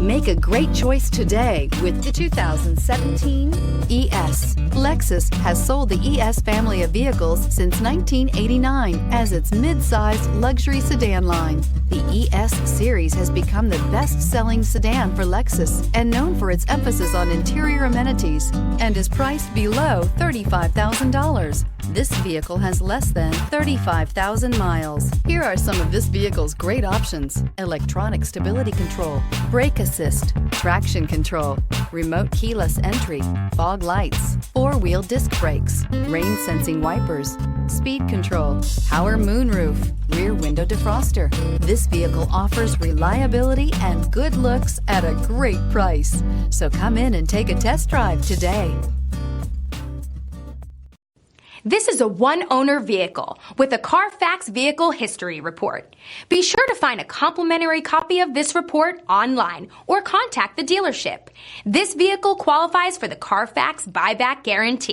Make a great choice today with the 2017 ES. Lexus has sold the ES family of vehicles since 1989 as its mid-sized luxury sedan line. The ES series has become the best-selling sedan for Lexus and known for its emphasis on interior amenities and is priced below $35,000. This vehicle has less than 35,000 miles. Here are some of this vehicle's great options: electronic stability control, brake assist, traction control, remote keyless entry, fog lights, four-wheel disc brakes, rain sensing wipers, speed control, power moonroof, rear window defroster. This vehicle offers reliability and good looks at a great price. So come in and take a test drive today. This is a one-owner vehicle with a Carfax Vehicle History Report. Be sure to find a complimentary copy of this report online or contact the dealership. This vehicle qualifies for the Carfax Buyback Guarantee.